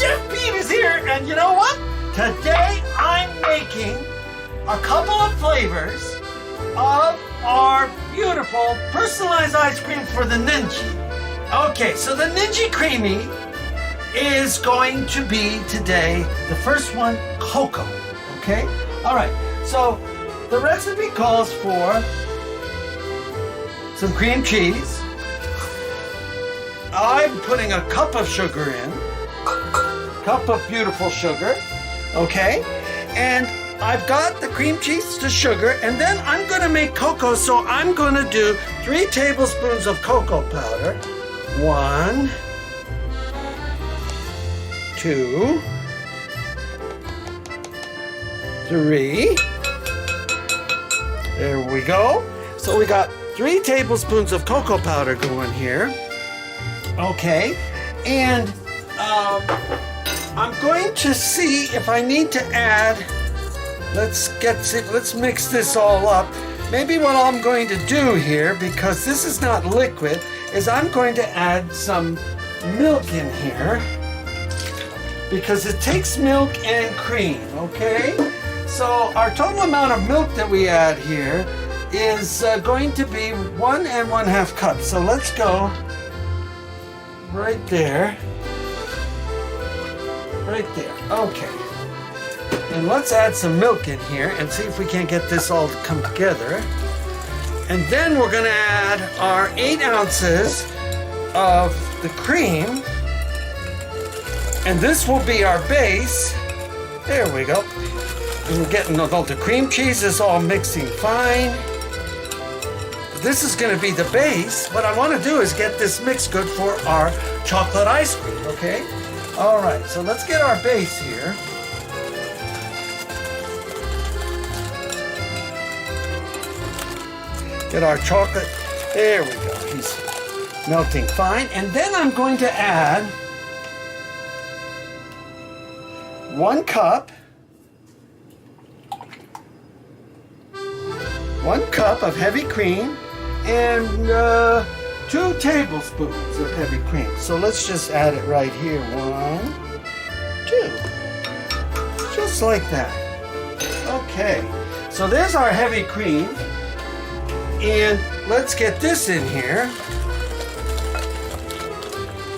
Chef Pete is here, and you know what? Today I'm making a couple of flavors of our beautiful personalized ice cream for the Ninja. Okay, so the Ninja Creami is going to be today, the first one, cocoa. Okay? All right, so the recipe calls for some cream cheese. I'm putting a cup of sugar in. Cup of beautiful sugar, okay? And I've got the cream cheese to sugar, and then I'm gonna make cocoa, so I'm gonna do 3 tablespoons of cocoa powder. 1, 2, 3. There we go. So we got 3 tablespoons of cocoa powder going here. Okay, and I'm going to see if I need to add, let's mix this all up. Maybe what I'm going to do here, because this is not liquid, is I'm going to add some milk in here, because it takes milk and cream, okay? So our total amount of milk that we add here is going to be 1 1/2 cups. So let's go right there. Right there. Okay. And let's add some milk in here and see if we can't get this all to come together. And then we're going to add our 8 ounces of the cream. And this will be our base. There we go. And we're getting all the cream cheese is all mixing fine. This is going to be the base. What I want to do is get this mix good for our chocolate ice cream, okay? All right, so let's get our base here. Get our chocolate. There we go. He's melting fine. And then I'm going to add 1 cup. 1 cup of heavy cream and 2 tablespoons of heavy cream. So let's just add it right here. 1, 2. Just like that. Okay. So there's our heavy cream. And let's get this in here.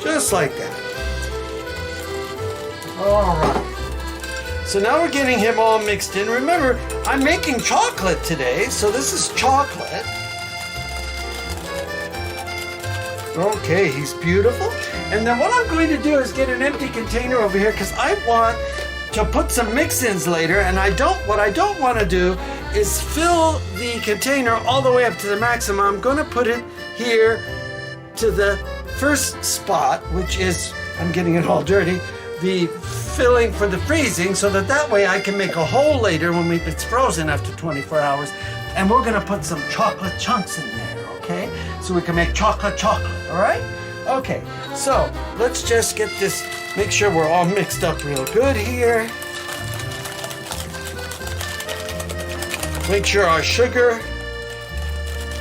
Just like that. All right. So now we're getting him all mixed in. Remember, I'm making chocolate today, so this is chocolate. Okay, he's beautiful. And then what I'm going to do is get an empty container over here because I want to put some mix-ins later, and what I don't want to do is fill the container all the way up to the maximum. I'm going to put it here to the first spot, which is, I'm getting it all dirty, the filling for the freezing, so that way I can make a hole later when it's frozen after 24 hours. And we're gonna put some chocolate chunks in there, okay? So we can make chocolate, all right? Okay, so let's just get this, make sure we're all mixed up real good here. Make sure our sugar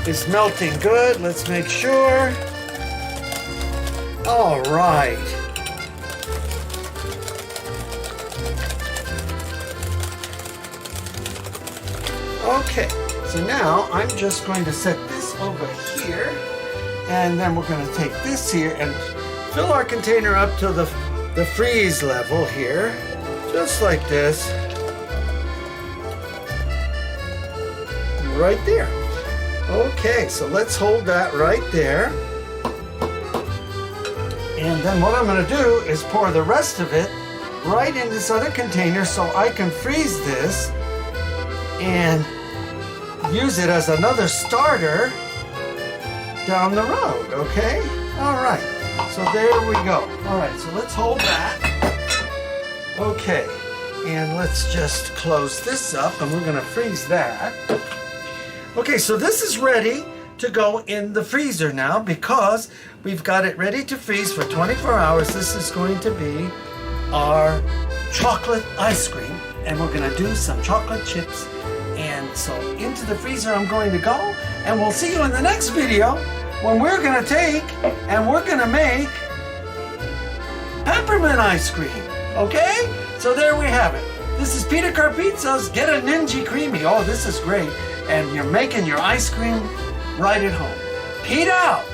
is melting good. Let's make sure. All right. Okay, so now I'm just going to set this over here, and then we're going to take this here and fill our container up to the freeze level here, just like this, right there. Okay, so let's hold that right there. And then what I'm going to do is pour the rest of it right in this other container so I can freeze this and use it as another starter down the road, okay? All right, so there we go. All right, so let's hold that. Okay, and let's just close this up, and we're gonna freeze that. Okay, so this is ready to go in the freezer now because we've got it ready to freeze for 24 hours. This is going to be our chocolate ice cream, and we're gonna do some chocolate chips. And so into the freezer I'm going to go, and we'll see you in the next video when we're gonna take and we're gonna make peppermint ice cream. Okay? So there we have it. This is Peter Carpizzo's Get a Ninja Creami. Oh, this is great. And you're making your ice cream right at home. Pete out!